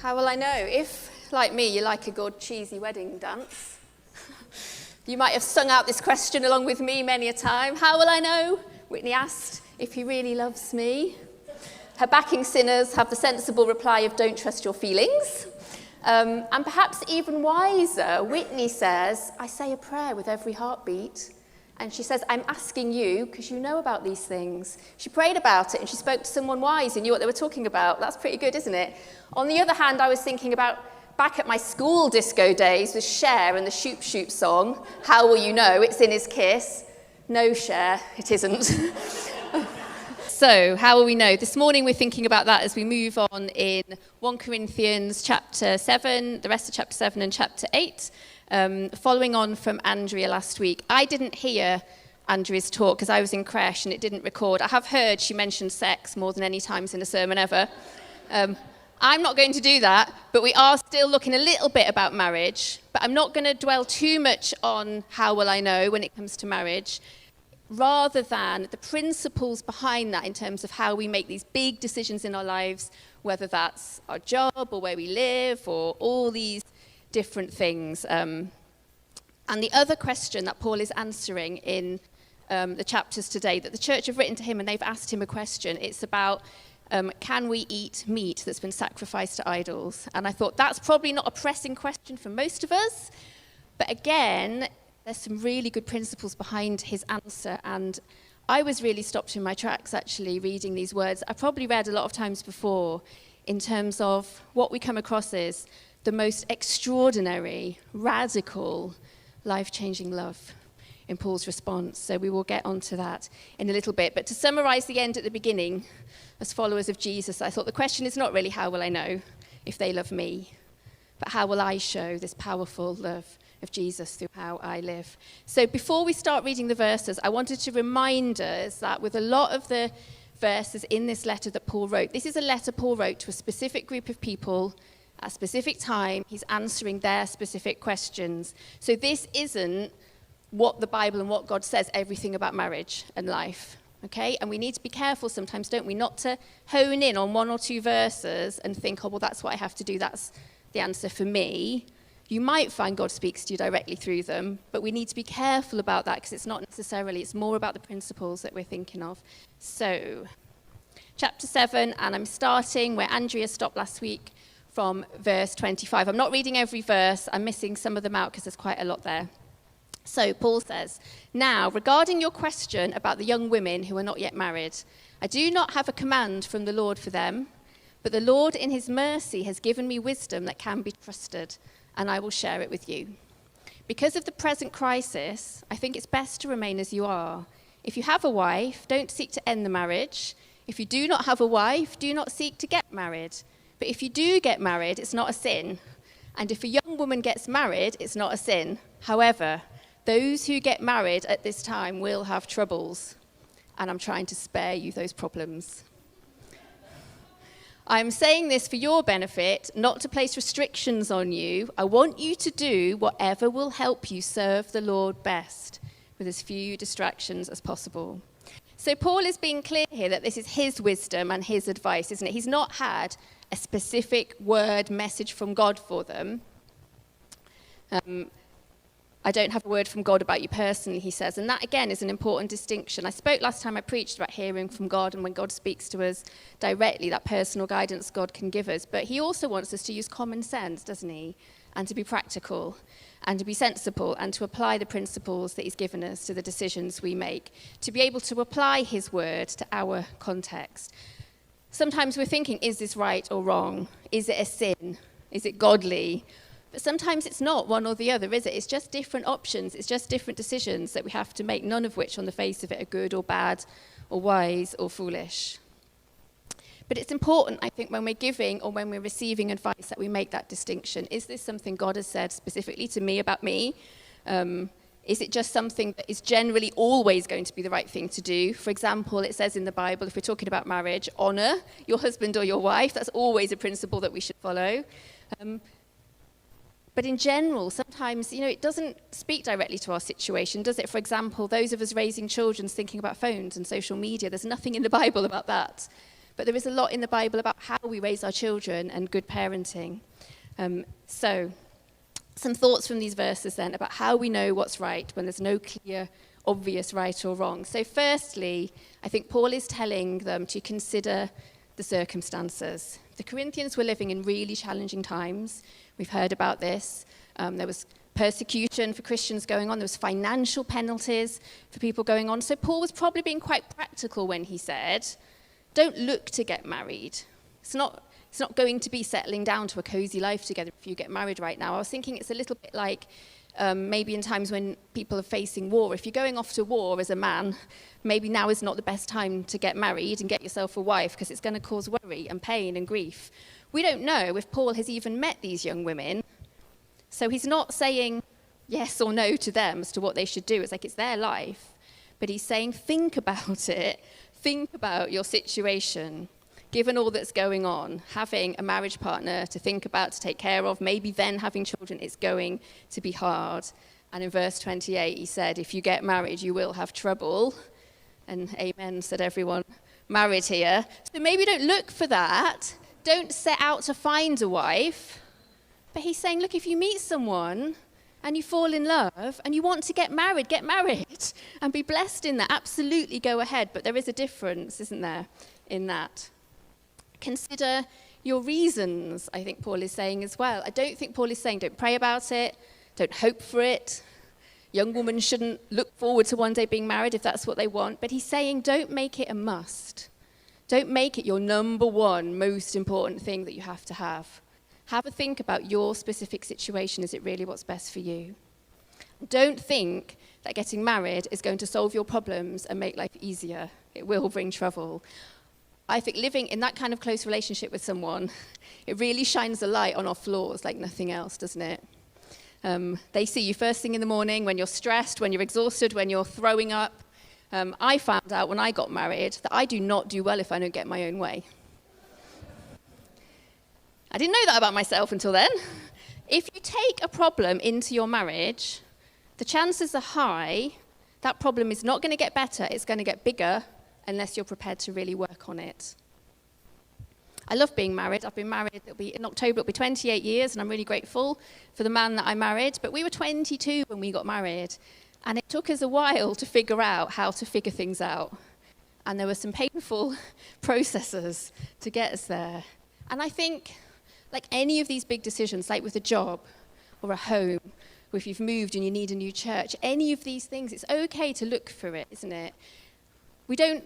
How will I know? If, like me, you like a good cheesy wedding dance, you might have sung out this question along with me many a time. How will I know? Whitney asked, if he really loves me. Her backing singers have the sensible reply of don't trust your feelings. And perhaps even wiser, Whitney says, I say a prayer with every heartbeat. And she says, I'm asking you because you know about these things. She prayed about it and she spoke to someone wise who knew what they were talking about. That's pretty good, isn't it? On the other hand, I was thinking about back at my school disco days with Cher and the Shoop Shoop song, How Will You Know? It's in his kiss. No, Cher, it isn't. So, how will we know? This morning we're thinking about that as we move on in 1 Corinthians chapter 7, the rest of chapter 7 and chapter 8. Following on from Andrea last week. I didn't hear Andrea's talk because I was in creche and it didn't record. I have heard she mentioned sex more than any times in a sermon ever. I'm not going to do that, but we are still looking a little bit about marriage. But I'm not going to dwell too much on how will I know when it comes to marriage, rather than the principles behind that in terms of how we make these big decisions in our lives, whether that's our job or where we live or all these different things. And the other question that Paul is answering in the chapters today, that the church have written to him and they've asked him a question, it's about can we eat meat that's been sacrificed to idols? And I thought that's probably not a pressing question for most of us, but again, there's some really good principles behind his answer, and I was really stopped in my tracks actually reading these words. I probably read a lot of times before in terms of what we come across is the most extraordinary, radical, life-changing love in Paul's response. So we will get onto that in a little bit. But to summarize the end at the beginning, as followers of Jesus, I thought the question is not really how will I know if they love me, but how will I show this powerful love of Jesus through how I live. So before we start reading the verses, I wanted to remind us that with a lot of the verses in this letter that Paul wrote, this is a letter Paul wrote to a specific group of people at a specific time. He's answering their specific questions. So this isn't what the Bible and what God says, everything about marriage and life, okay? And we need to be careful sometimes, don't we, not to hone in on one or two verses and think, oh, well, that's what I have to do, that's the answer for me. You might find God speaks to you directly through them, but we need to be careful about that because it's not necessarily, it's more about the principles that we're thinking of. So, chapter 7, and I'm starting where Andrea stopped last week from verse 25. I'm not reading every verse, I'm missing some of them out because there's quite a lot there. So, Paul says, now, regarding your question about the young women who are not yet married, I do not have a command from the Lord for them, but the Lord in his mercy has given me wisdom that can be trusted, and I will share it with you. Because of the present crisis, I think it's best to remain as you are. If you have a wife, don't seek to end the marriage. If you do not have a wife, do not seek to get married. But if you do get married, it's not a sin. And if a young woman gets married, it's not a sin. However, those who get married at this time will have troubles. And I'm trying to spare you those problems. I'm saying this for your benefit, not to place restrictions on you. I want you to do whatever will help you serve the Lord best with as few distractions as possible. So Paul is being clear here that this is his wisdom and his advice, isn't it? He's not had a specific word message from God for them. I don't have a word from God about you personally, he says. And that, again, is an important distinction. I spoke last time I preached about hearing from God and when God speaks to us directly, that personal guidance God can give us. But he also wants us to use common sense, doesn't he? And to be practical and to be sensible and to apply the principles that he's given us to the decisions we make, to be able to apply his word to our context. Sometimes we're thinking, is this right or wrong? Is it a sin? Is it godly? But sometimes it's not one or the other, is it? It's just different options. It's just different decisions that we have to make, none of which on the face of it are good or bad or wise or foolish. But it's important, I think, when we're giving or when we're receiving advice that we make that distinction. Is this something God has said specifically to me about me? Is it just something that is generally always going to be the right thing to do? For example, it says in the Bible, if we're talking about marriage, honor your husband or your wife. That's always a principle that we should follow. But in general, sometimes, it doesn't speak directly to our situation, does it? For example, those of us raising children thinking about phones and social media, there's nothing in the Bible about that. But there is a lot in the Bible about how we raise our children and good parenting. So some thoughts from these verses then about how we know what's right when there's no clear, obvious right or wrong. So firstly, I think Paul is telling them to consider the circumstances. The Corinthians were living in really challenging times. We've heard about this. There was persecution for Christians going on. There was financial penalties for people going on. So Paul was probably being quite practical when he said, don't look to get married. It's not going to be settling down to a cozy life together if you get married right now. I was thinking it's a little bit like maybe in times when people are facing war. If you're going off to war as a man, maybe now is not the best time to get married and get yourself a wife because it's going to cause worry and pain and grief. We don't know if Paul has even met these young women. So he's not saying yes or no to them as to what they should do. It's like it's their life. But he's saying think about it. Think about your situation. Given all that's going on, having a marriage partner to think about, to take care of, maybe then having children, it's going to be hard. And in verse 28, he said, if you get married, you will have trouble. And amen, said everyone married here. So maybe don't look for that. Don't set out to find a wife. But he's saying, look, if you meet someone and you fall in love and you want to get married and be blessed in that. Absolutely go ahead. But there is a difference, isn't there, in that? Consider your reasons, I think Paul is saying as well. I don't think Paul is saying don't pray about it, don't hope for it. Young women shouldn't look forward to one day being married if that's what they want. But he's saying don't make it a must. Don't make it your number one most important thing that you have to have. Have a think about your specific situation. Is it really what's best for you? Don't think that getting married is going to solve your problems and make life easier. It will bring trouble. I think living in that kind of close relationship with someone, it really shines a light on our flaws like nothing else, doesn't it? They see you first thing in the morning when you're stressed, when you're exhausted, when you're throwing up. I found out when I got married that I do not do well if I don't get my own way. I didn't know that about myself until then. If you take a problem into your marriage, the chances are high that problem is not going to get better, it's going to get bigger unless you're prepared to really work on it. I love being married. I've been married, in October it'll be 28 years, and I'm really grateful for the man that I married. But we were 22 when we got married, and it took us a while to figure out how to figure things out. And there were some painful processes to get us there. And I think, like any of these big decisions, like with a job or a home, or if you've moved and you need a new church, any of these things, it's okay to look for it, isn't it? We don't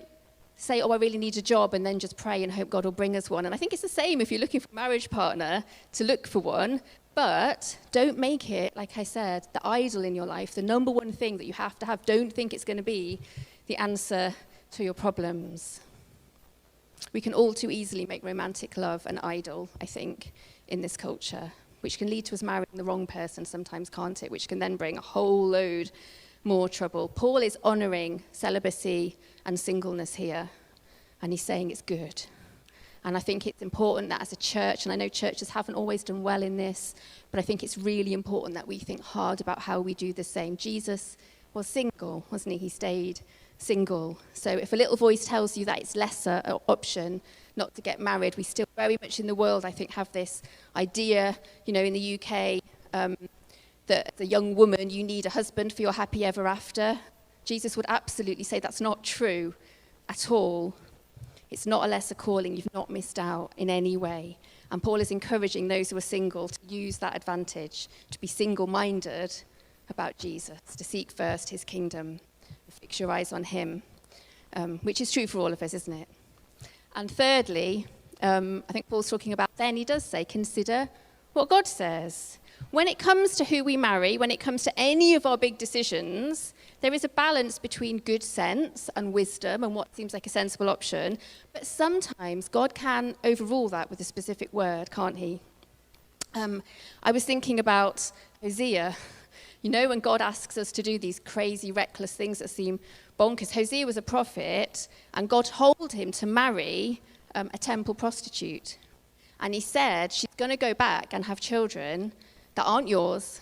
say, oh, I really need a job, and then just pray and hope God will bring us one. And I think it's the same if you're looking for a marriage partner, to look for one, but don't make it, like I said, the idol in your life, the number one thing that you have to have. Don't think it's going to be the answer to your problems. We can all too easily make romantic love an idol, I think, in this culture, which can lead to us marrying the wrong person sometimes, can't it? Which can then bring a whole load more trouble. Paul is honoring celibacy and singleness here, and he's saying it's good. And I think it's important that as a church, and I know churches haven't always done well in this, but I think it's really important that we think hard about how we do the same. Jesus was single, wasn't he? He stayed single. So if a little voice tells you that it's lesser option not to get married, we still very much in the world, I think, have this idea, in the UK, that as a young woman, you need a husband for your happy ever after. Jesus would absolutely say that's not true at all. It's not a lesser calling. You've not missed out in any way. And Paul is encouraging those who are single to use that advantage, to be single-minded about Jesus, to seek first his kingdom, fix your eyes on him, which is true for all of us, isn't it? And thirdly, I think Paul's talking about then, he does say, consider what God says. When it comes to who we marry, when it comes to any of our big decisions, there is a balance between good sense and wisdom and what seems like a sensible option, but sometimes God can overrule that with a specific word, can't he? I was thinking about Hosea. When God asks us to do these crazy, reckless things that seem bonkers. Hosea was a prophet, and God told him to marry a temple prostitute. And he said, she's going to go back and have children that aren't yours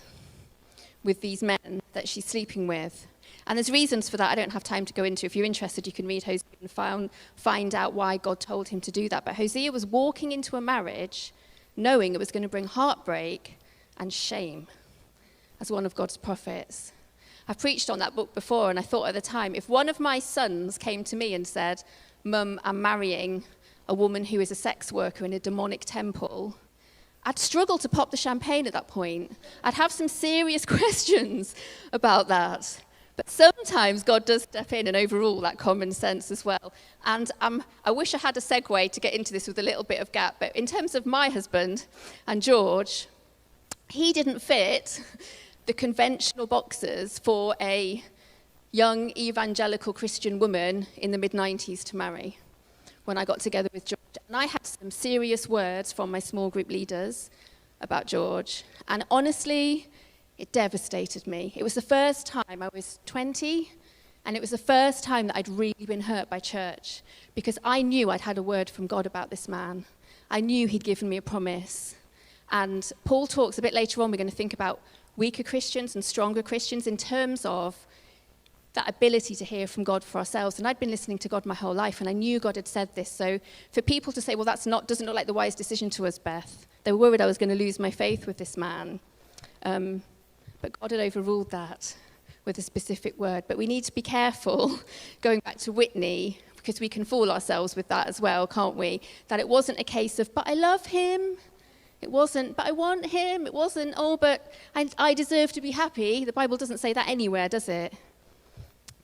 with these men that she's sleeping with. And there's reasons for that I don't have time to go into. If you're interested, you can read Hosea and find out why God told him to do that. But Hosea was walking into a marriage knowing it was going to bring heartbreak and shame as one of God's prophets. I've preached on that book before, and I thought at the time, if one of my sons came to me and said, Mum, I'm marrying a woman who is a sex worker in a demonic temple, I'd struggle to pop the champagne at that point. I'd have some serious questions about that. But sometimes God does step in and overrule that common sense as well. And I wish I had a segue to get into this with a little bit of gap. But in terms of my husband and George, he didn't fit the conventional boxes for a young evangelical Christian woman in the mid-90s to marry when I got together with George. And I had some serious words from my small group leaders about George. And honestly, it devastated me. It was the first time I was 20, and it was the first time that I'd really been hurt by church, because I knew I'd had a word from God about this man. I knew he'd given me a promise. And Paul talks a bit later on, we're going to think about weaker Christians and stronger Christians in terms of that ability to hear from God for ourselves. And I'd been listening to God my whole life, and I knew God had said this. So for people to say, well, doesn't look like the wise decision to us, Beth. They were worried I was going to lose my faith with this man. But God had overruled that with a specific word. But we need to be careful, going back to Whitney, because we can fool ourselves with that as well, can't we? That it wasn't a case of, but I love him. It wasn't, but I want him. It wasn't, oh, but I deserve to be happy. The Bible doesn't say that anywhere, does it?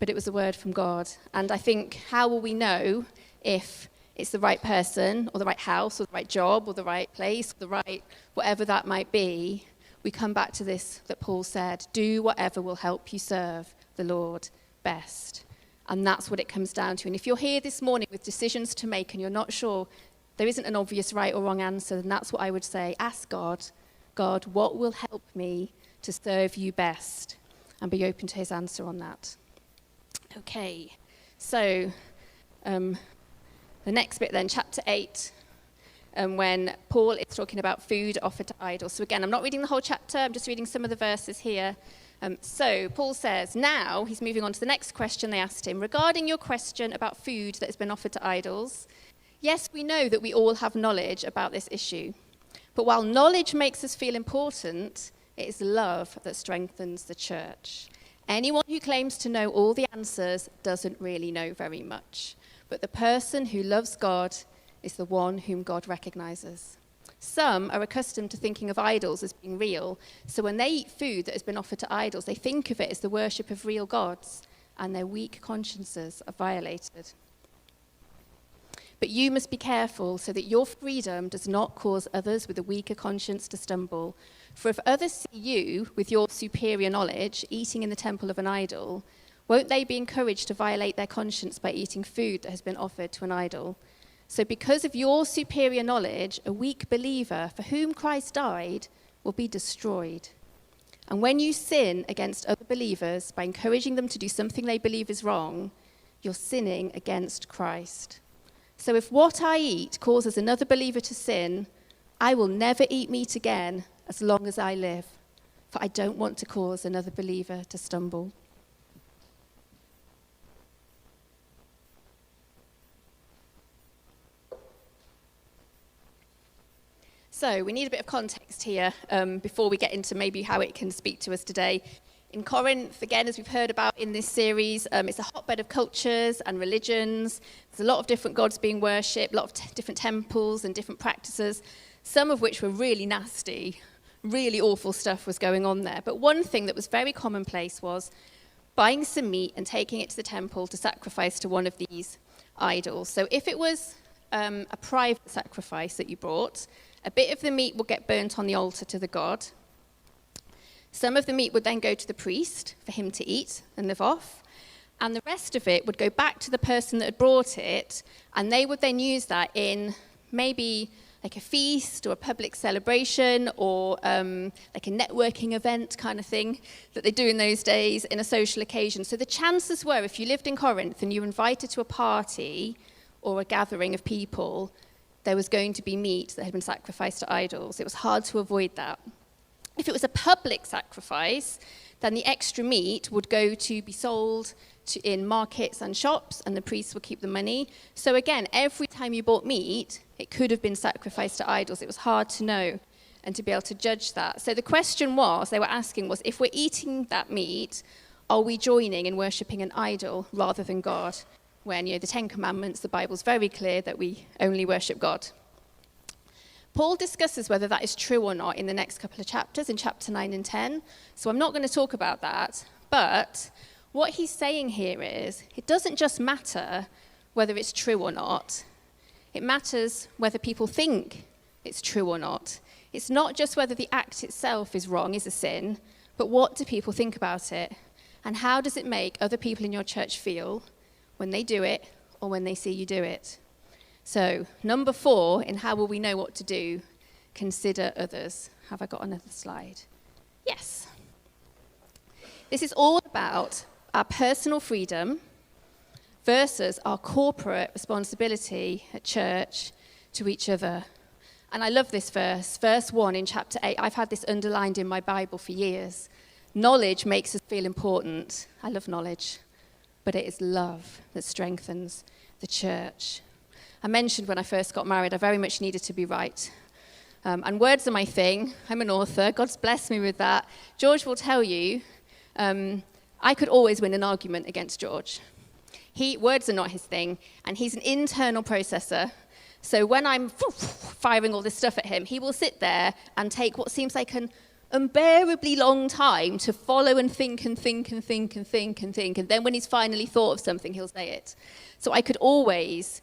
But it was a word from God. And I think, how will we know if it's the right person or the right house or the right job or the right place or the right whatever that might be? We come back to this that Paul said, do whatever will help you serve the Lord best. And that's what it comes down to. And if you're here this morning with decisions to make and you're not sure, there isn't an obvious right or wrong answer, then that's what I would say. Ask God, what will help me to serve you best? And be open to his answer on that. Okay, so the next bit then, chapter 8, when Paul is talking about food offered to idols. So again, I'm not reading the whole chapter, I'm just reading some of the verses here. So Paul says, now he's moving on to the next question they asked him. Regarding your question about food that has been offered to idols, yes, we know that we all have knowledge about this issue. But while knowledge makes us feel important, it is love that strengthens the church. Anyone who claims to know all the answers doesn't really know very much. But the person who loves God is the one whom God recognizes. Some are accustomed to thinking of idols as being real, so when they eat food that has been offered to idols, they think of it as the worship of real gods, and their weak consciences are violated. But you must be careful so that your freedom does not cause others with a weaker conscience to stumble. For if others see you, with your superior knowledge, eating in the temple of an idol, won't they be encouraged to violate their conscience by eating food that has been offered to an idol? So because of your superior knowledge, a weak believer for whom Christ died will be destroyed. And when you sin against other believers by encouraging them to do something they believe is wrong, you're sinning against Christ. So if what I eat causes another believer to sin, I will never eat meat again as long as I live, for I don't want to cause another believer to stumble. So we need a bit of context here before we get into maybe how it can speak to us today. In Corinth, again, as we've heard about in this series, it's a hotbed of cultures and religions. There's a lot of different gods being worshipped, a lot of different temples and different practices, some of which were really nasty, really awful stuff was going on there. But one thing that was very commonplace was buying some meat and taking it to the temple to sacrifice to one of these idols. So if it was a private sacrifice that you brought, a bit of the meat would get burnt on the altar to the god. Some of the meat would then go to the priest for him to eat and live off. And the rest of it would go back to the person that had brought it, and they would then use that in maybe like a feast or a public celebration or like a networking event kind of thing that they do in those days in a social occasion. So the chances were, if you lived in Corinth and you were invited to a party or a gathering of people, there was going to be meat that had been sacrificed to idols. It was hard to avoid that. If it was a public sacrifice, then the extra meat would go to be sold in markets and shops, and the priests would keep the money. So again, every time you bought meat, it could have been sacrificed to idols. It was hard to know and to be able to judge that. So the question they were asking was, if we're eating that meat, are we joining in worshipping an idol rather than God? When, the Ten Commandments, the Bible's very clear that we only worship God. Paul discusses whether that is true or not in the next couple of chapters, in chapter 9 and 10. So I'm not going to talk about that, but what he's saying here is, it doesn't just matter whether it's true or not. It matters whether people think it's true or not. It's not just whether the act itself is wrong, is a sin, but what do people think about it? And how does it make other people in your church feel when they do it or when they see you do it? So, number 4, in how will we know what to do, consider others. Have I got another slide? Yes. This is all about our personal freedom versus our corporate responsibility at church to each other. And I love this verse 1 in chapter 8. I've had this underlined in my Bible for years. Knowledge makes us feel important. I love knowledge. But it is love that strengthens the church. I mentioned when I first got married, I very much needed to be right. And words are my thing. I'm an author. God's blessed me with that. George will tell you, I could always win an argument against George. Words are not his thing, and he's an internal processor. So when I'm firing all this stuff at him, he will sit there and take what seems like an unbearably long time to follow and think and think and think and think and think. And then when he's finally thought of something, he'll say it. So I could always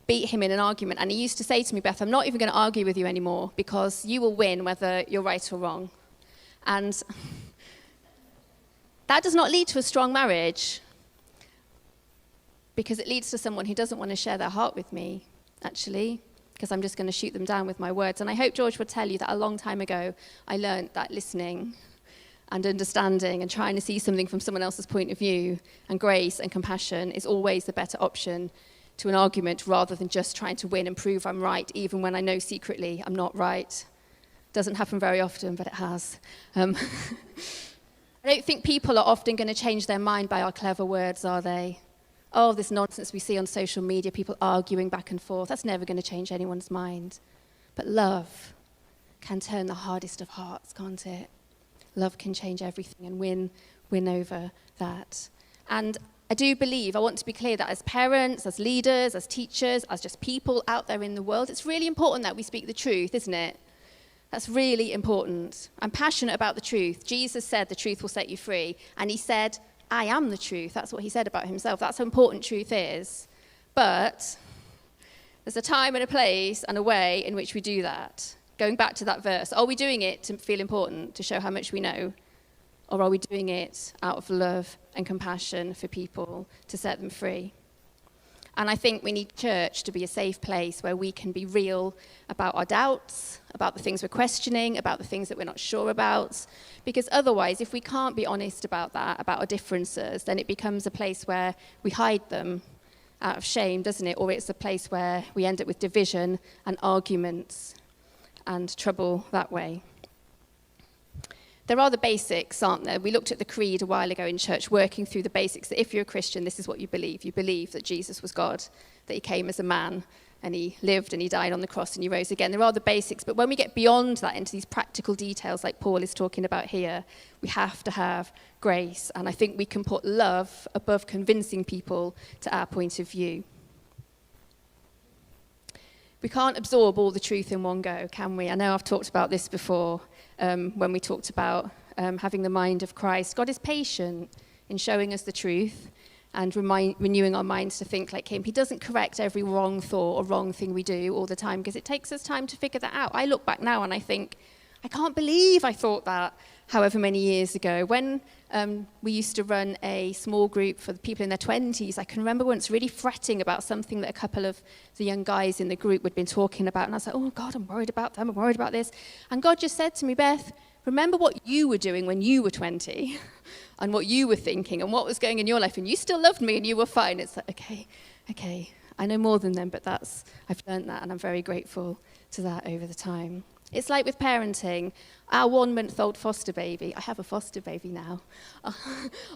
beat him in an argument. And he used to say to me, Beth, I'm not even going to argue with you anymore because you will win whether you're right or wrong. And that does not lead to a strong marriage because it leads to someone who doesn't want to share their heart with me, actually, because I'm just going to shoot them down with my words. And I hope George would tell you that a long time ago, I learned that listening and understanding and trying to see something from someone else's point of view and grace and compassion is always the better option to an argument rather than just trying to win and prove I'm right, even when I know secretly I'm not right. Doesn't happen very often, but it has. I don't think people are often going to change their mind by our clever words, are they? Oh, this nonsense we see on social media, people arguing back and forth, that's never going to change anyone's mind. But love can turn the hardest of hearts, can't it? Love can change everything and win over that. And I do believe, I want to be clear that as parents, as leaders, as teachers, as just people out there in the world, it's really important that we speak the truth, isn't it? That's really important. I'm passionate about the truth. Jesus said the truth will set you free. And he said, I am the truth. That's what he said about himself. That's how important truth is. But there's a time and a place and a way in which we do that. Going back to that verse, are we doing it to feel important, to show how much we know? Or are we doing it out of love and compassion for people to set them free? And I think we need church to be a safe place where we can be real about our doubts, about the things we're questioning, about the things that we're not sure about. Because otherwise, if we can't be honest about that, about our differences, then it becomes a place where we hide them out of shame, doesn't it? Or it's a place where we end up with division and arguments and trouble that way. There are the basics, aren't there? We looked at the creed a while ago in church, working through the basics, that if you're a Christian, this is what you believe. You believe that Jesus was God, that he came as a man, and he lived and he died on the cross and he rose again. There are the basics, but when we get beyond that into these practical details like Paul is talking about here, we have to have grace. And I think we can put love above convincing people to our point of view. We can't absorb all the truth in one go, can we? I know I've talked about this before when we talked about having the mind of Christ. God is patient in showing us the truth and renewing our minds to think like him. He doesn't correct every wrong thought or wrong thing we do all the time because it takes us time to figure that out. I look back now and I think, I can't believe I thought that however many years ago. When we used to run a small group for the people in their 20s, I can remember once really fretting about something that a couple of the young guys in the group had been talking about. And I was like, oh God, I'm worried about them, I'm worried about this. And God just said to me, Beth, remember what you were doing when you were 20 and what you were thinking and what was going in your life. And you still loved me and you were fine. It's like, okay, I know more than them, but I've learned that and I'm very grateful to that over the time. It's like with parenting. Our 1-month-old foster baby, I have a foster baby now.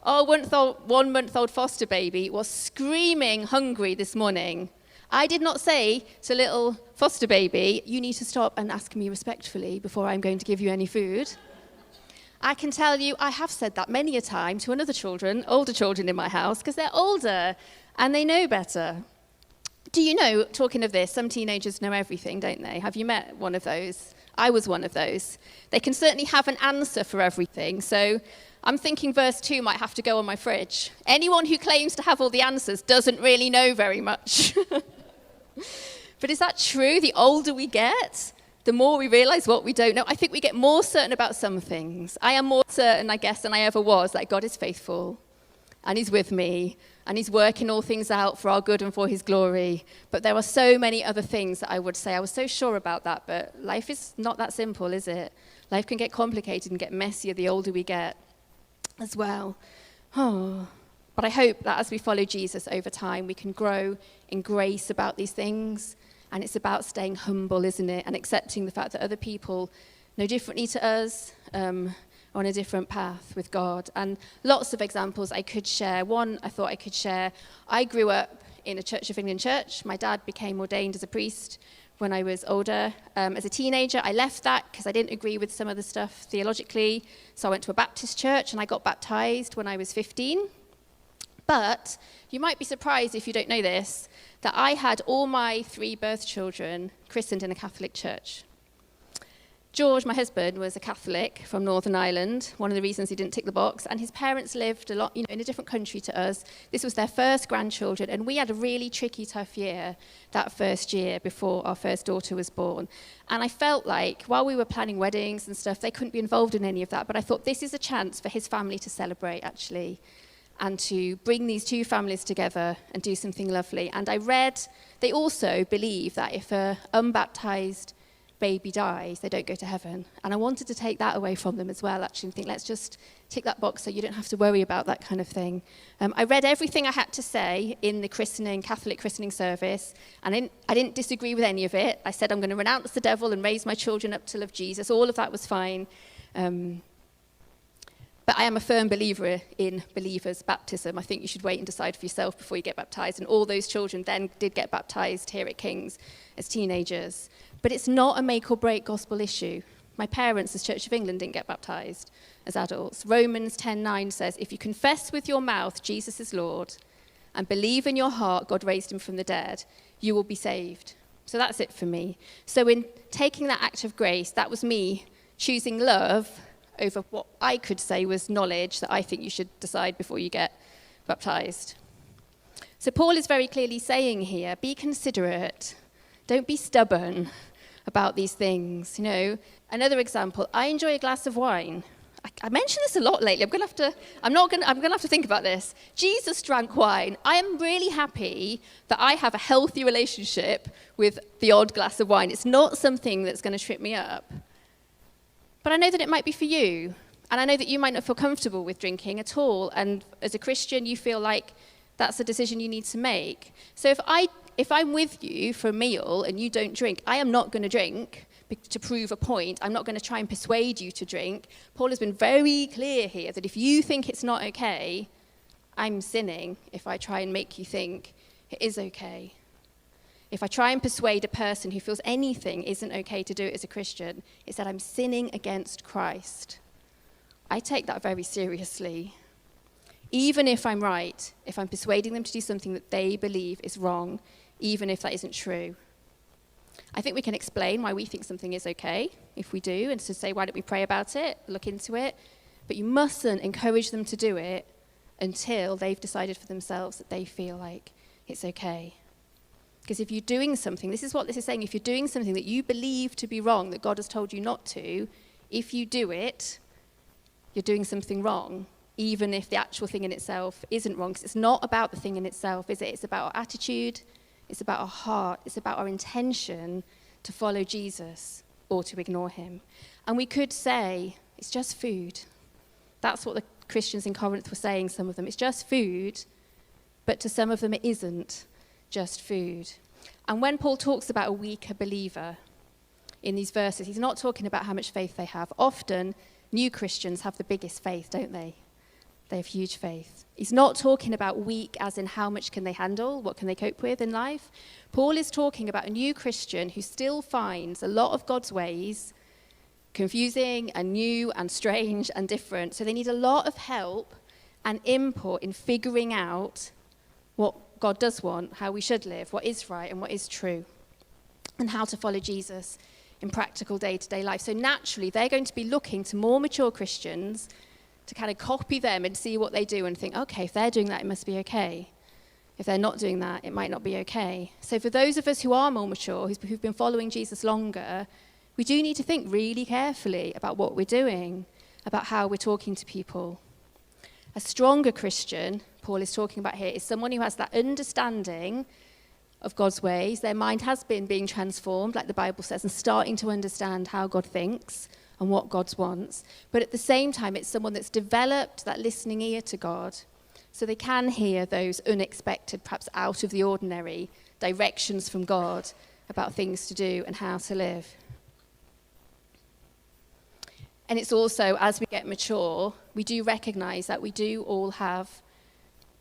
Our 1-month-old foster baby was screaming hungry this morning. I did not say to little foster baby, you need to stop and ask me respectfully before I'm going to give you any food. I can tell you I have said that many a time to older children in my house, because they're older and they know better. Do you know, talking of this, some teenagers know everything, don't they? Have you met one of those? I was one of those. They can certainly have an answer for everything. So I'm thinking verse 2 might have to go on my fridge. Anyone who claims to have all the answers doesn't really know very much. But is that true? The older we get, the more we realize what we don't know. I think we get more certain about some things. I am more certain, I guess, than I ever was that God is faithful and he's with me and he's working all things out for our good and for his glory. But there are so many other things that I would say I was so sure about that, but life is not that simple, is it? Life can get complicated and get messier the older we get as well. But I hope that as we follow Jesus over time, we can grow in grace about these things. And it's about staying humble, isn't it? And accepting the fact that other people know differently to us, on a different path with God. And lots of examples I could share. One I thought I could share. I grew up in a Church of England church. My dad became ordained as a priest when I was older. As a teenager, I left that because I didn't agree with some of the stuff theologically. So I went to a Baptist church and I got baptized when I was 15. But you might be surprised if you don't know this, that I had all my 3 birth children christened in a Catholic church. George, my husband, was a Catholic from Northern Ireland, one of the reasons he didn't tick the box, and his parents lived a lot, in a different country to us. This was their first grandchildren, and we had a really tricky, tough year that first year before our first daughter was born. And I felt like, while we were planning weddings and stuff, they couldn't be involved in any of that, but I thought this is a chance for his family to celebrate, actually, and to bring these 2 families together and do something lovely. And I read, they also believe that if an unbaptized baby dies, they don't go to heaven. And I wanted to take that away from them as well, actually, and think, let's just tick that box so you don't have to worry about that kind of thing. I read everything I had to say in the Catholic christening service, and I didn't disagree with any of it. I said, I'm going to renounce the devil and raise my children up to love Jesus. All of that was fine. But I am a firm believer in believers' baptism. I think you should wait and decide for yourself before you get baptized. And all those children then did get baptized here at King's as teenagers. But it's not a make or break gospel issue. My parents, as Church of England, didn't get baptized as adults. Romans 10:9 says, if you confess with your mouth Jesus is Lord and believe in your heart God raised him from the dead, you will be saved. So that's it for me. So in taking that act of grace, that was me choosing love over what I could say was knowledge that I think you should decide before you get baptized. So Paul is very clearly saying here, be considerate. Don't be stubborn about these things. Another example, I enjoy a glass of wine. I mention this a lot lately. I'm going to have to think about this. Jesus drank wine. I am really happy that I have a healthy relationship with the odd glass of wine. It's not something that's going to trip me up. But I know that it might be for you. And I know that you might not feel comfortable with drinking at all. And as a Christian, you feel like that's a decision you need to make. So if I'm with you for a meal and you don't drink, I am not going to drink to prove a point. I'm not going to try and persuade you to drink. Paul has been very clear here that if you think it's not okay, I'm sinning if I try and make you think it is okay. If I try and persuade a person who feels anything isn't okay to do it as a Christian, it's that I'm sinning against Christ. I take that very seriously. Even if I'm right, if I'm persuading them to do something that they believe is wrong, even if that isn't true. I think we can explain why we think something is okay, if we do, and to say, why don't we pray about it, look into it. But you mustn't encourage them to do it until they've decided for themselves that they feel like it's okay. Because if you're doing something, this is what this is saying, if you're doing something that you believe to be wrong, that God has told you not to, if you do it, you're doing something wrong, even if the actual thing in itself isn't wrong. Because it's not about the thing in itself, is it? It's about our attitude, it's about our heart, it's about our intention to follow Jesus or to ignore him. And we could say, it's just food. That's what the Christians in Corinth were saying, some of them. It's just food, but to some of them it isn't just food. And when Paul talks about a weaker believer, in these verses, he's not talking about how much faith they have. Often, new Christians have the biggest faith, don't they? They have huge faith. He's not talking about weak as in how much can they handle, what can they cope with in life. Paul is talking about a new Christian who still finds a lot of God's ways confusing and new and strange and different. So they need a lot of help and input in figuring out what God does want, how we should live, what is right and what is true, and how to follow Jesus in practical day-to-day life. So naturally, they're going to be looking to more mature Christians to kind of copy them and see what they do and think, okay, if they're doing that, it must be okay. If they're not doing that, it might not be okay. So for those of us who are more mature, who've been following Jesus longer, we do need to think really carefully about what we're doing, about how we're talking to people. A stronger Christian, Paul is talking about here, is someone who has that understanding of God's ways. Their mind has been being transformed, like the Bible says, and starting to understand how God thinks and what God wants. But at the same time, it's someone that's developed that listening ear to God, so they can hear those unexpected, perhaps out of the ordinary directions from God about things to do and how to live. And it's also, as we get mature, we do recognize that we do all have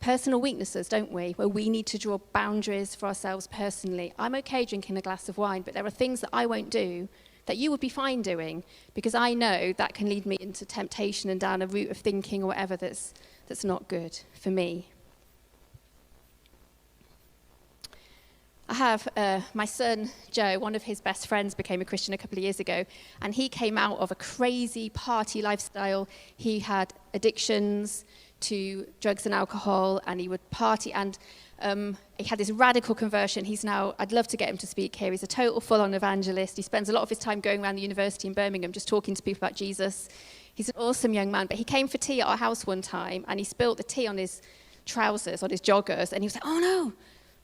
personal weaknesses, don't we? Where we need to draw boundaries for ourselves personally. I'm okay drinking a glass of wine, but there are things that I won't do that you would be fine doing, because I know that can lead me into temptation and down a route of thinking or whatever that's not good for me. I have my son, Joe, one of his best friends became a Christian a couple of years ago, and he came out of a crazy party lifestyle. He had addictions to drugs and alcohol, and he would party, and he had this radical conversion. He's now, I'd love to get him to speak here. He's a total full-on evangelist. He spends a lot of his time going around the university in Birmingham just talking to people about Jesus. He's an awesome young man, but he came for tea at our house one time, and he spilt the tea on his trousers, on his joggers, and he was like, oh no,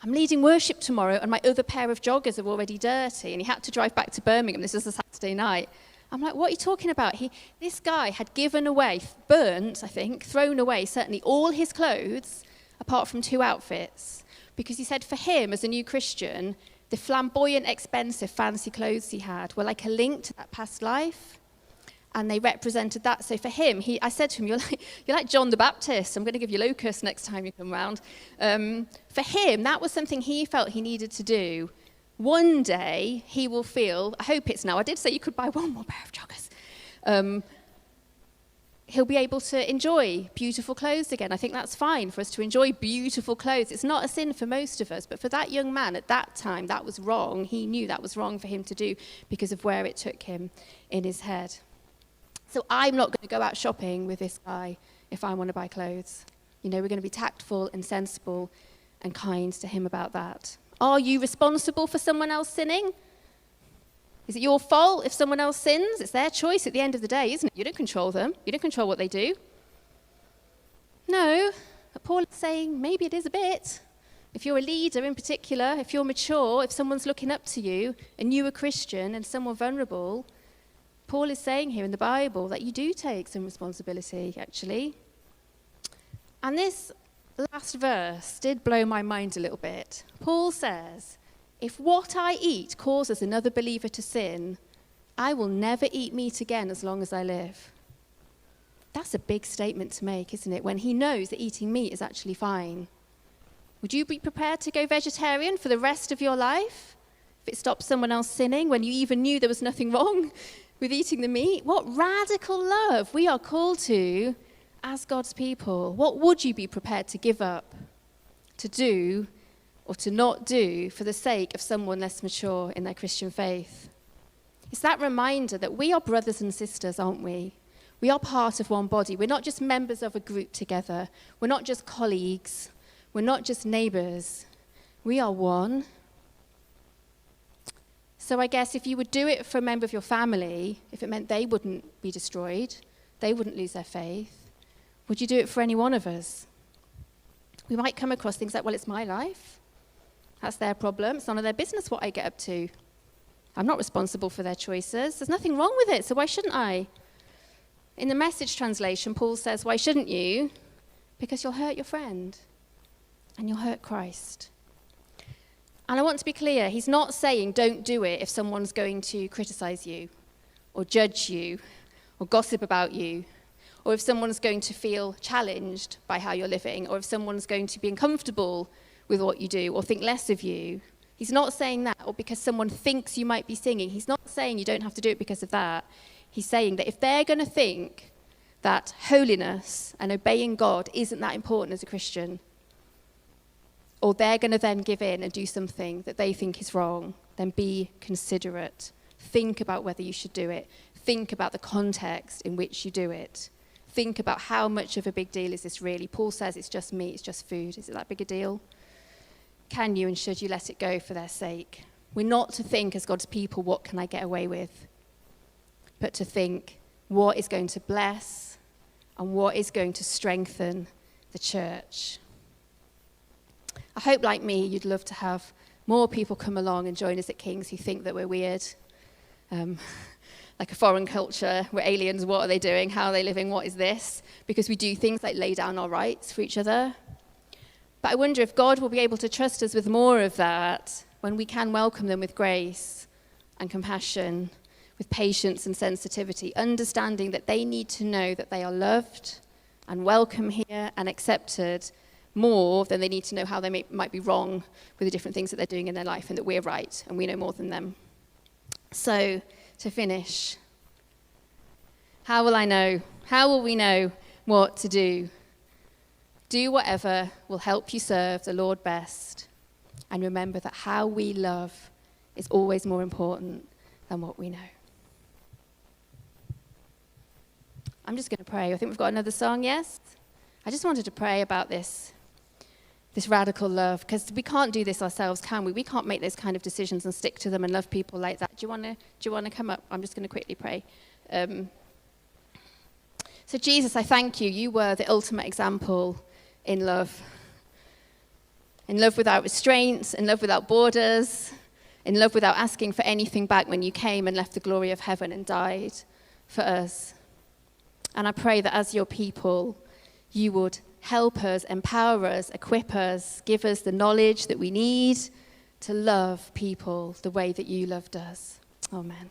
I'm leading worship tomorrow, and my other pair of joggers are already dirty, and he had to drive back to Birmingham. This was a Saturday night. I'm like, what are you talking about? This guy had given away, burnt, I think, thrown away, certainly all his clothes, apart from 2 outfits, because he said for him, as a new Christian, the flamboyant, expensive, fancy clothes he had were like a link to that past life, and they represented that. So for him, I said to him, you're like John the Baptist. I'm going to give you locusts next time you come round. For him, that was something he felt he needed to do. One day, he will feel, I hope it's now, I did say you could buy one more pair of joggers. He'll be able to enjoy beautiful clothes again. I think that's fine for us to enjoy beautiful clothes. It's not a sin for most of us, but for that young man at that time, that was wrong. He knew that was wrong for him to do because of where it took him in his head. So I'm not going to go out shopping with this guy if I want to buy clothes. You know, we're going to be tactful and sensible and kind to him about that. Are you responsible for someone else sinning? Is it your fault if someone else sins? It's their choice at the end of the day, isn't it? You don't control them. You don't control what they do. No, but Paul is saying maybe it is a bit. If you're a leader in particular, if you're mature, if someone's looking up to you and you're a Christian and someone vulnerable, Paul is saying here in the Bible that you do take some responsibility, actually. And this last verse did blow my mind a little bit. Paul says, if what I eat causes another believer to sin, I will never eat meat again as long as I live. That's a big statement to make, isn't it? When he knows that eating meat is actually fine. Would you be prepared to go vegetarian for the rest of your life if it stops someone else sinning when you even knew there was nothing wrong with eating the meat? What radical love we are called to as God's people. What would you be prepared to give up, to do, or to not do for the sake of someone less mature in their Christian faith? It's that reminder that we are brothers and sisters, aren't we? We are part of one body. We're not just members of a group together. We're not just colleagues. We're not just neighbors. We are one. So I guess if you would do it for a member of your family, if it meant they wouldn't be destroyed, they wouldn't lose their faith, would you do it for any one of us? We might come across things like, well, it's my life. That's their problem. It's none of their business what I get up to. I'm not responsible for their choices. There's nothing wrong with it, so why shouldn't I? In the Message translation, Paul says, why shouldn't you? Because you'll hurt your friend and you'll hurt Christ. And I want to be clear, he's not saying don't do it if someone's going to criticize you or judge you or gossip about you, or if someone's going to feel challenged by how you're living, or if someone's going to be uncomfortable with what you do or think less of you. He's not saying that, or because someone thinks you might be singing. He's not saying you don't have to do it because of that. He's saying that if they're going to think that holiness and obeying God isn't that important as a Christian, or they're going to then give in and do something that they think is wrong, then be considerate. Think about whether you should do it. Think about the context in which you do it. Think about how much of a big deal is this really. Paul says it's just meat, it's just food. Is it that big a deal? Can you and should you let it go for their sake? We're not to think as God's people, what can I get away with? But to think, what is going to bless and what is going to strengthen the church? I hope, like me, you'd love to have more people come along and join us at King's who think that we're weird. Like a foreign culture, we're aliens, what are they doing? How are they living? What is this? Because we do things like lay down our rights for each other. But I wonder if God will be able to trust us with more of that when we can welcome them with grace and compassion, with patience and sensitivity, understanding that they need to know that they are loved and welcome here and accepted more than they need to know how they might be wrong with the different things that they're doing in their life, and that we're right and we know more than them. So, to finish, how will I know? How will we know what to do? Do whatever will help you serve the Lord best, and remember that how we love is always more important than what we know. I'm just going to pray. I think we've got another song, yes? I just wanted to pray about this radical love, because we can't do this ourselves, can we? We can't make those kind of decisions and stick to them and love people like that. Do you want to come up? I'm just going to quickly pray. So Jesus, I thank you. You were the ultimate example in love without restraints, in love without borders, in love without asking for anything back when you came and left the glory of heaven and died for us. And I pray that as your people, you would help us, empower us, equip us, give us the knowledge that we need to love people the way that you loved us. Amen.